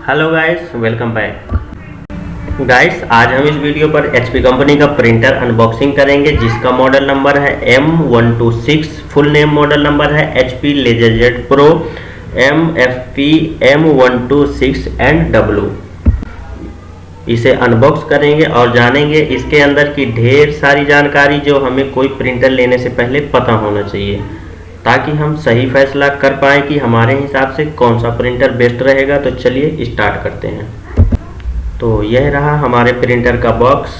Hello guys, welcome back. Guys, आज हम इस वीडियो पर HP कंपनी का प्रिंटर अनबॉक्सिंग करेंगे जिसका मॉडल नंबर है M126। Full name model number है HP LaserJet Pro MFP M126 and W। इसे अनबॉक्स करेंगे और जानेंगे इसके अंदर की ढेर सारी जानकारी जो हमें कोई प्रिंटर लेने से पहले पता होना चाहिए, ताकि हम सही फैसला कर पाएँ कि हमारे हिसाब से कौन सा प्रिंटर बेस्ट रहेगा। तो चलिए स्टार्ट करते हैं। तो यह रहा हमारे प्रिंटर का बॉक्स।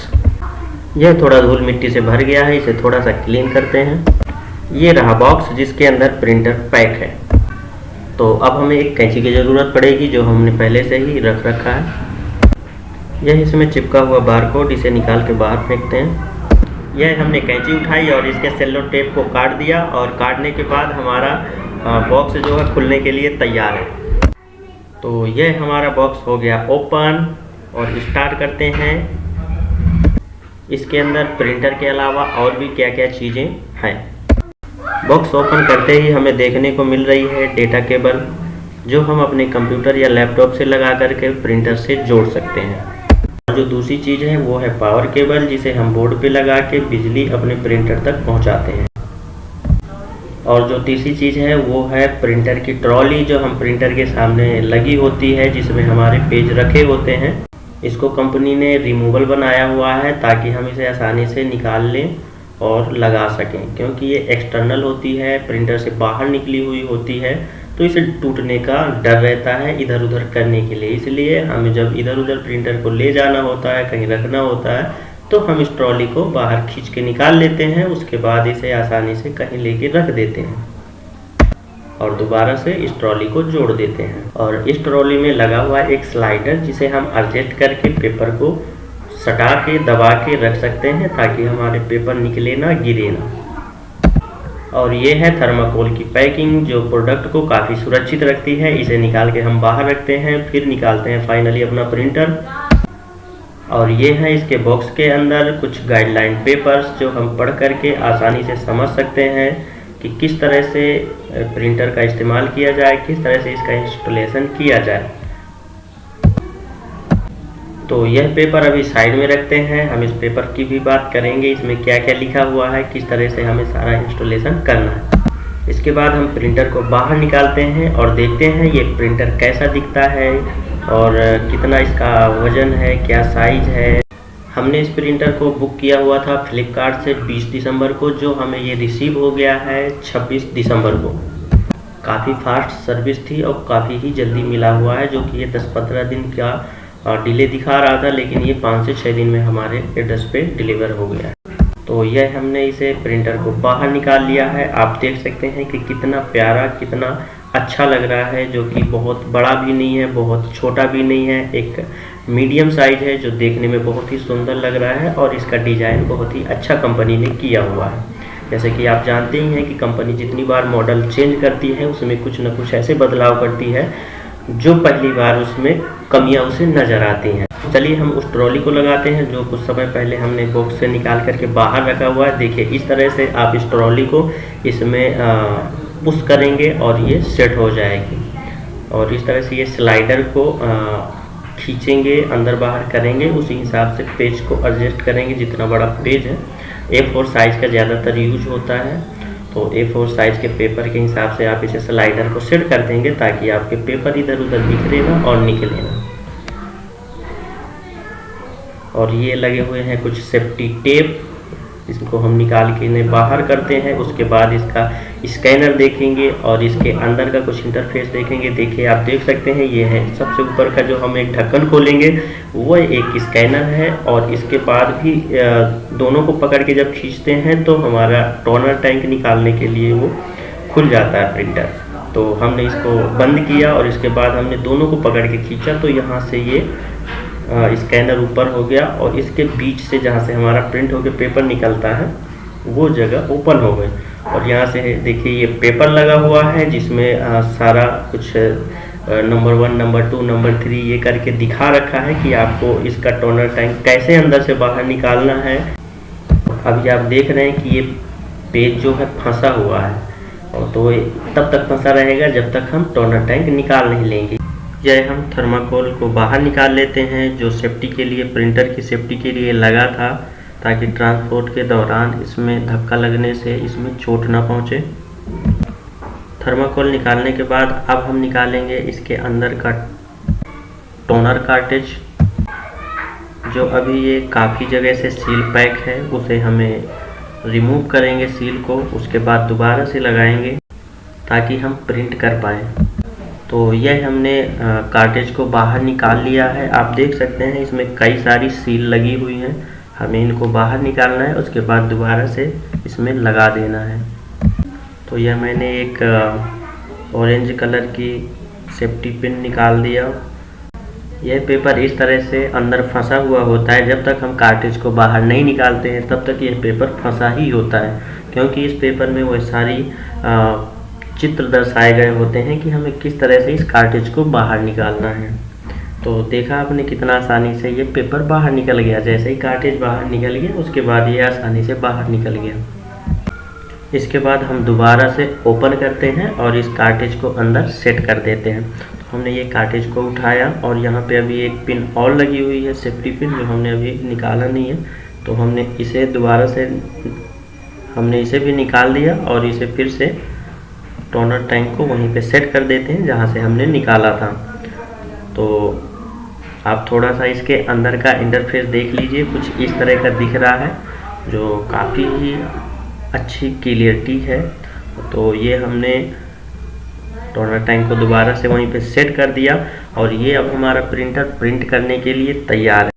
यह थोड़ा धूल मिट्टी से भर गया है, इसे थोड़ा सा क्लीन करते हैं। ये रहा बॉक्स जिसके अंदर प्रिंटर पैक है। तो अब हमें एक कैंची की ज़रूरत पड़ेगी जो हमने पहले से ही रख रखा है। यह इसमें चिपका हुआ बारकोड, इसे निकाल के बाहर फेंकते हैं। यह हमने कैंची उठाई और इसके सेलो टेप को काट दिया और काटने के बाद हमारा बॉक्स जो है खुलने के लिए तैयार है। तो यह हमारा बॉक्स हो गया ओपन और स्टार्ट करते हैं। इसके अंदर प्रिंटर के अलावा और भी क्या क्या चीज़ें हैं। बॉक्स ओपन करते ही हमें देखने को मिल रही है डेटा केबल, जो हम अपने कंप्यूटर या लैपटॉप से लगा करके प्रिंटर से जोड़ सकते हैं। जो दूसरी चीज़ है वो है पावर केबल, जिसे हम बोर्ड पे लगा के बिजली अपने प्रिंटर तक पहुंचाते हैं। और जो तीसरी चीज़ है वो है प्रिंटर की ट्रॉली, जो हम प्रिंटर के सामने लगी होती है, जिसमें हमारे पेज रखे होते हैं। इसको कंपनी ने रिमूवल बनाया हुआ है ताकि हम इसे आसानी से निकाल लें और लगा सकें, क्योंकि ये एक्सटर्नल होती है, प्रिंटर से बाहर निकली हुई होती है, तो इसे टूटने का डर रहता है इधर उधर करने के लिए। इसलिए हमें जब इधर उधर प्रिंटर को ले जाना होता है, कहीं रखना होता है, तो हम इस ट्रॉली को बाहर खींच के निकाल लेते हैं। उसके बाद इसे आसानी से कहीं लेके रख देते हैं और दोबारा से इस ट्रॉली को जोड़ देते हैं। और इस ट्रॉली में लगा हुआ एक स्लाइडर, जिसे हम एडजस्ट करके पेपर को सटा के दबा के रख सकते हैं ताकि हमारे पेपर निकले ना, गिरे ना। और ये है थर्माकोल की पैकिंग, जो प्रोडक्ट को काफ़ी सुरक्षित रखती है। इसे निकाल के हम बाहर रखते हैं, फिर निकालते हैं फाइनली अपना प्रिंटर। और ये है इसके बॉक्स के अंदर कुछ गाइडलाइन पेपर्स, जो हम पढ़ करके आसानी से समझ सकते हैं कि किस तरह से प्रिंटर का इस्तेमाल किया जाए, किस तरह से इसका इंस्टॉलेशन किया जाए। तो यह पेपर अभी साइड में रखते हैं, हम इस पेपर की भी बात करेंगे, इसमें क्या क्या लिखा हुआ है, किस तरह से हमें सारा इंस्टॉलेशन करना है। इसके बाद हम प्रिंटर को बाहर निकालते हैं और देखते हैं ये प्रिंटर कैसा दिखता है और कितना इसका वज़न है, क्या साइज़ है। हमने इस प्रिंटर को बुक किया हुआ था फ्लिपकार्ट से 20 दिसंबर को, जो हमें ये रिसीव हो गया है 26 दिसंबर को। काफ़ी फास्ट सर्विस थी और काफ़ी ही जल्दी मिला हुआ है, जो कि ये 10-15 दिन का डिले दिखा रहा था, लेकिन ये 5 से 6 दिन में हमारे एड्रेस पे डिलीवर हो गया। तो यह हमने इसे प्रिंटर को बाहर निकाल लिया है। आप देख सकते हैं कि कितना प्यारा, कितना अच्छा लग रहा है, जो कि बहुत बड़ा भी नहीं है, बहुत छोटा भी नहीं है, एक मीडियम साइज है, जो देखने में बहुत ही सुंदर लग रहा है। और इसका डिज़ाइन बहुत ही अच्छा कंपनी ने किया हुआ है। जैसे कि आप जानते ही हैं कि कंपनी जितनी बार मॉडल चेंज करती है उसमें कुछ न कुछ ऐसे बदलाव करती है जो पहली बार उसमें कमियां उसे नज़र आती हैं। चलिए हम उस ट्रॉली को लगाते हैं, जो कुछ समय पहले हमने बॉक्स से निकाल करके बाहर रखा हुआ है। देखिए, इस तरह से आप इस ट्रॉली को इसमें पुश करेंगे और ये सेट हो जाएगी। और इस तरह से ये स्लाइडर को खींचेंगे, अंदर बाहर करेंगे, उसी हिसाब से पेज को एडजस्ट करेंगे। जितना बड़ा पेज है, A4 साइज़ का ज़्यादातर यूज होता है, तो A4 साइज़ के पेपर के हिसाब से आप इसे स्लाइडर को सेट कर देंगे ताकि आपके पेपर इधर उधर बिखरे ना और निकले ना। और ये लगे हुए हैं कुछ सेफ्टी टेप, इसको हम निकाल के इन्हें बाहर करते हैं। उसके बाद इसका स्कैनर देखेंगे और इसके अंदर का कुछ इंटरफेस देखेंगे। देखिए, आप देख सकते हैं ये है सबसे ऊपर का, जो हम एक ढक्कन खोलेंगे वो एक स्कैनर है। और इसके बाद भी दोनों को पकड़ के जब खींचते हैं तो हमारा टोनर टैंक निकालने के लिए वो खुल जाता है प्रिंटर। तो हमने इसको बंद किया और इसके बाद हमने दोनों को पकड़ के खींचा, तो यहाँ से ये स्कैनर ऊपर हो गया और इसके बीच से जहाँ से हमारा प्रिंट होकर पेपर निकलता है वो जगह ओपन हो गई। और यहाँ से देखिए ये पेपर लगा हुआ है, जिसमें सारा कुछ नंबर 1, नंबर 2, नंबर 3 ये करके दिखा रखा है कि आपको इसका टोनर टैंक कैसे अंदर से बाहर निकालना है। अभी आप देख रहे हैं कि ये पेज जो है फंसा हुआ है, और तो तब तक फंसा रहेगा जब तक हम टोनर टैंक निकाल नहीं लेंगे। यह हम थर्माकोल को बाहर निकाल लेते हैं, जो सेफ्टी के लिए, प्रिंटर की सेफ्टी के लिए लगा था, ताकि ट्रांसपोर्ट के दौरान इसमें धक्का लगने से इसमें चोट ना पहुंचे। थर्माकोल निकालने के बाद अब हम निकालेंगे इसके अंदर का टोनर कार्टेज, जो अभी ये काफ़ी जगह से सील पैक है, उसे हमें रिमूव करेंगे सील को। उसके बाद दोबारा से लगाएंगे ताकि हम प्रिंट कर पाएँ। तो यह हमने कार्टेज को बाहर निकाल लिया है। आप देख सकते हैं इसमें कई सारी सील लगी हुई हैं, हमें इनको बाहर निकालना है, उसके बाद दोबारा से इसमें लगा देना है। तो यह मैंने एक ऑरेंज कलर की सेफ्टी पिन निकाल दिया। यह पेपर इस तरह से अंदर फंसा हुआ होता है, जब तक हम कार्टेज को बाहर नहीं निकालते हैं तब तक यह पेपर फंसा ही होता है, क्योंकि इस पेपर में वह सारी चित्र दर्शाए गए होते हैं कि हमें किस तरह से इस कार्टेज को बाहर निकालना है। तो देखा आपने कितना आसानी से ये पेपर बाहर निकल गया। जैसे ही कार्टेज बाहर निकल गया उसके बाद ये आसानी से बाहर निकल गया। इसके बाद हम दोबारा से ओपन करते हैं और इस कार्टेज को अंदर सेट कर देते हैं। तो हमने ये कार्टेज को उठाया और यहाँ पे अभी एक पिन और लगी हुई है, सेफ्टी पिन, जो हमने अभी निकाला नहीं है। तो हमने इसे दोबारा से इसे भी निकाल दिया और इसे फिर से टोनर टैंक को वहीं पे सेट कर देते हैं जहाँ से हमने निकाला था। तो आप थोड़ा सा इसके अंदर का इंटरफेस देख लीजिए, कुछ इस तरह का दिख रहा है, जो काफ़ी ही अच्छी क्लियरिटी है। तो ये हमने टोनर टैंक को दोबारा से वहीं पे सेट कर दिया और ये अब हमारा प्रिंटर प्रिंट करने के लिए तैयार है।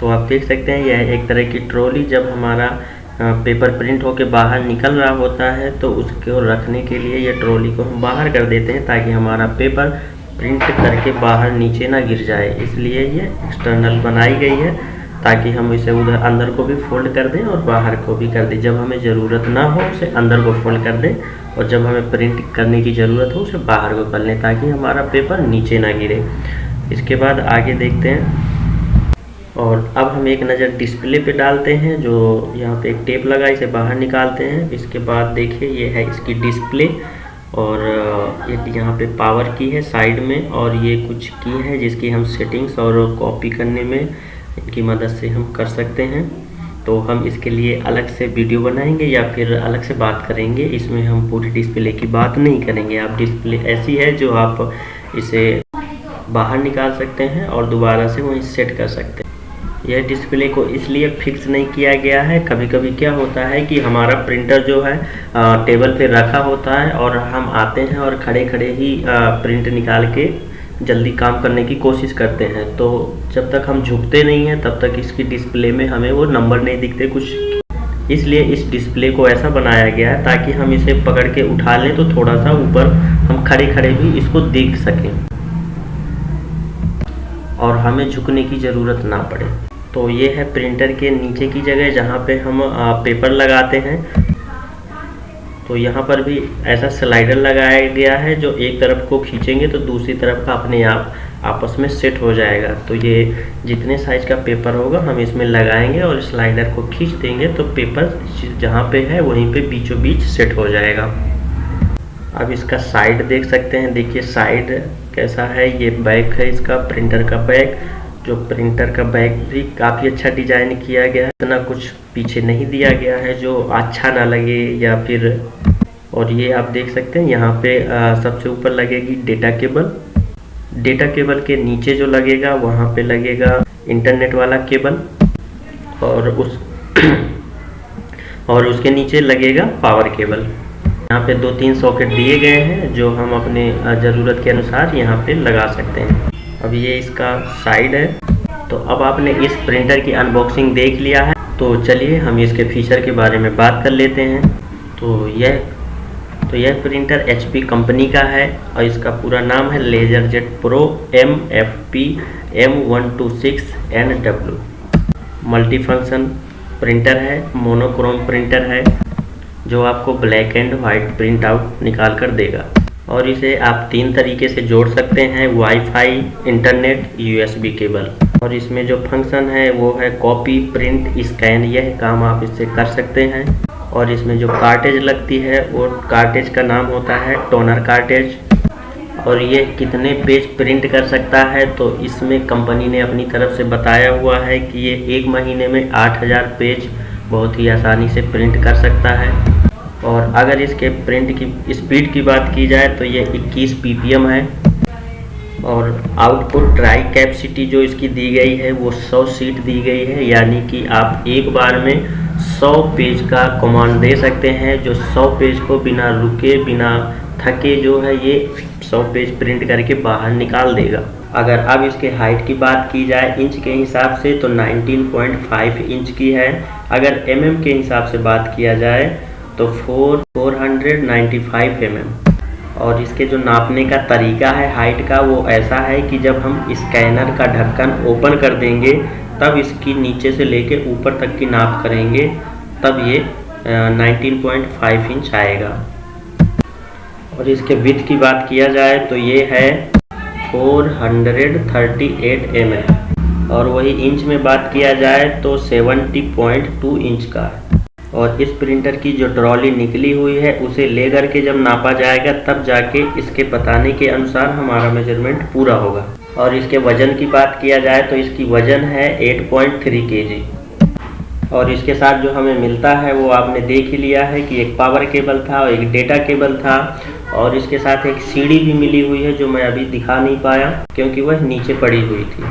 तो आप देख सकते हैं यह एक तरह की ट्रॉली, जब हमारा पेपर प्रिंट होके बाहर निकल रहा होता है तो उसको रखने के लिए ये ट्रॉली को हम बाहर कर देते हैं, ताकि हमारा पेपर प्रिंट करके बाहर नीचे ना गिर जाए। इसलिए ये एक्सटर्नल बनाई गई है, ताकि हम इसे उधर अंदर को भी फोल्ड कर दें और बाहर को भी कर दें। जब हमें ज़रूरत ना हो उसे अंदर को फोल्ड कर दें और जब हमें प्रिंट करने की ज़रूरत हो उसे बाहर को कर लें, ताकि हमारा पेपर नीचे ना गिरे। इसके बाद आगे देखते हैं और अब हम एक नज़र डिस्प्ले पे डालते हैं। जो यहाँ पे एक टेप लगा, इसे बाहर निकालते हैं। इसके बाद देखिए ये है इसकी डिस्प्ले और ये यहाँ पे पावर की है साइड में, और ये कुछ की है जिसकी हम सेटिंग्स और कॉपी करने में इनकी मदद से हम कर सकते हैं। तो हम इसके लिए अलग से वीडियो बनाएंगे या फिर अलग से बात करेंगे, इसमें हम पूरी डिस्प्ले की बात नहीं करेंगे। आप डिस्प्ले ऐसी है जो आप इसे बाहर निकाल सकते हैं और दोबारा से वहीं सेट कर सकते हैं। यह डिस्प्ले को इसलिए फिक्स नहीं किया गया है, कभी कभी क्या होता है कि हमारा प्रिंटर जो है टेबल पे रखा होता है और हम आते हैं और खड़े खड़े ही प्रिंट निकाल के जल्दी काम करने की कोशिश करते हैं। तो जब तक हम झुकते नहीं हैं तब तक इसकी डिस्प्ले में हमें वो नंबर नहीं दिखते कुछ। इसलिए इस डिस्प्ले को ऐसा बनाया गया है ताकि हम इसे पकड़ के उठा लें तो थोड़ा सा ऊपर हम खड़े खड़े भी इसको देख सकें और हमें झुकने की ज़रूरत ना पड़े। तो ये है प्रिंटर के नीचे की जगह जहाँ पे हम पेपर लगाते हैं। तो यहाँ पर भी ऐसा स्लाइडर लगाया गया है, जो एक तरफ को खींचेंगे तो दूसरी तरफ का अपने आप आपस में सेट हो जाएगा। तो ये जितने साइज का पेपर होगा हम इसमें लगाएंगे और स्लाइडर को खींच देंगे तो पेपर जहाँ पे है वहीं पे बीचों बीच सेट हो जाएगा। अब इसका साइड देख सकते हैं, देखिए साइड कैसा है। ये बैक है इसका, प्रिंटर का बैक। जो प्रिंटर का बैक भी काफ़ी अच्छा डिजाइन किया गया है, इतना कुछ पीछे नहीं दिया गया है जो अच्छा ना लगे या फिर। और ये आप देख सकते हैं यहाँ पे सबसे ऊपर लगेगी डेटा केबल। डेटा केबल के नीचे जो लगेगा वहाँ पे लगेगा इंटरनेट वाला केबल और उसके नीचे लगेगा पावर केबल। यहाँ पे 2-3 सॉकेट दिए गए हैं जो हम अपने ज़रूरत के अनुसार यहाँ पे लगा सकते हैं। अब ये इसका साइड है। तो अब आपने इस प्रिंटर की अनबॉक्सिंग देख लिया है, तो चलिए हम इसके फीचर के बारे में बात कर लेते हैं। तो यह प्रिंटर HP कंपनी का है और इसका पूरा नाम है LaserJet pro MFP M126NW। Multi function printer है, मोनोक्रोम प्रिंटर है जो आपको black and white print out निकाल कर देगा। और इसे आप 3 तरीके से जोड़ सकते हैं, वाईफाई, इंटरनेट, USB केबल। और इसमें जो फंक्शन है वो है कॉपी, प्रिंट, स्कैन। यह काम आप इससे कर सकते हैं। और इसमें जो कार्टेज लगती है वो कार्टेज का नाम होता है टोनर कार्टेज। और ये कितने पेज प्रिंट कर सकता है, तो इसमें कंपनी ने अपनी तरफ से बताया हुआ है कि ये 1 महीने में 8000 पेज बहुत ही आसानी से प्रिंट कर सकता है। और अगर इसके प्रिंट की स्पीड की बात की जाए तो ये 21 ppm है। और आउटपुट ड्राई कैपेसिटी जो इसकी दी गई है वो 100 शीट दी गई है, यानी कि आप एक बार में 100 पेज का कमांड दे सकते हैं, जो 100 पेज को बिना रुके बिना थके जो है ये 100 पेज प्रिंट करके बाहर निकाल देगा। अगर अब इसके हाइट की बात की जाए इंच के हिसाब से तो 19.5 इंच की है। अगर mm के हिसाब से बात किया जाए तो 495 mm। और इसके जो नापने का तरीका है हाइट का वो ऐसा है कि जब हम स्कैनर का ढक्कन ओपन कर देंगे तब इसकी नीचे से लेके ऊपर तक की नाप करेंगे, तब ये 19.5 इंच आएगा। और इसके विड्थ की बात किया जाए तो ये है 438 mm। और वही इंच में बात किया जाए तो 70.2 इंच का है। और इस प्रिंटर की जो ट्रॉली निकली हुई है उसे ले करके जब नापा जाएगा तब जाके इसके बताने के अनुसार हमारा मेजरमेंट पूरा होगा। और इसके वज़न की बात किया जाए तो इसकी वज़न है 8.3 kg। और इसके साथ जो हमें मिलता है वो आपने देख ही लिया है कि एक पावर केबल था और एक डेटा केबल था, और इसके साथ एक सीडी भी मिली हुई है जो मैं अभी दिखा नहीं पाया क्योंकि वह नीचे पड़ी हुई थी।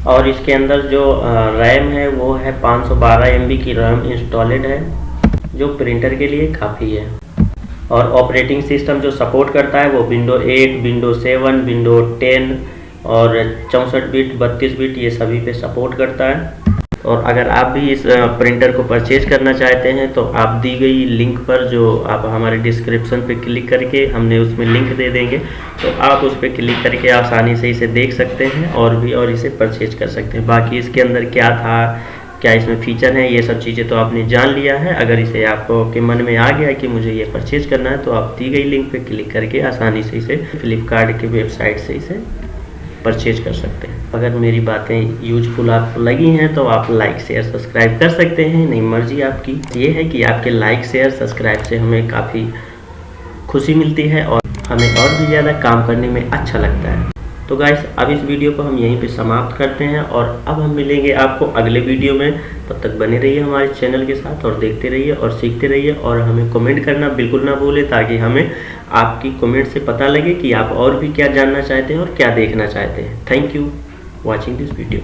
और इसके अंदर जो रैम है वो है 512 MB की रैम इंस्टॉलेड है, जो प्रिंटर के लिए काफ़ी है। और ऑपरेटिंग सिस्टम जो सपोर्ट करता है वो विंडो 8, विंडो 7, विंडो 10 और 64 बिट 32 बिट ये सभी पे सपोर्ट करता है। और अगर आप भी इस प्रिंटर को परचेज करना चाहते हैं तो आप दी गई लिंक पर, जो आप हमारे डिस्क्रिप्शन पे क्लिक करके हमने उसमें लिंक दे देंगे, तो आप उस पर क्लिक करके आसानी से इसे देख सकते हैं और इसे परचेज कर सकते हैं। बाकी इसके अंदर क्या था, क्या इसमें फीचर हैं, ये सब चीज़ें तो आपने जान लिया है। अगर इसे आपको के मन में आ गया कि मुझे ये परचेज करना है तो आप दी गई लिंक पर क्लिक करके आसानी से इसे फ्लिपकार्ट की वेबसाइट से इसे परचेज कर सकते हैं। अगर मेरी बातें यूजफुल आपको लगी हैं तो आप लाइक शेयर सब्सक्राइब कर सकते हैं, नहीं मर्जी आपकी। ये है कि आपके लाइक शेयर सब्सक्राइब से हमें काफ़ी खुशी मिलती है और हमें और भी ज़्यादा काम करने में अच्छा लगता है। तो गाइस अब इस वीडियो को हम यहीं पे समाप्त करते हैं और अब हम मिलेंगे आपको अगले वीडियो में। तब तक बने रहिए हमारे चैनल के साथ और देखते रहिए और सीखते रहिए, और हमें कमेंट करना बिल्कुल ना भूलें ताकि हमें आपकी कमेंट से पता लगे कि आप और भी क्या जानना चाहते हैं और क्या देखना चाहते हैं। Thank you watching this video.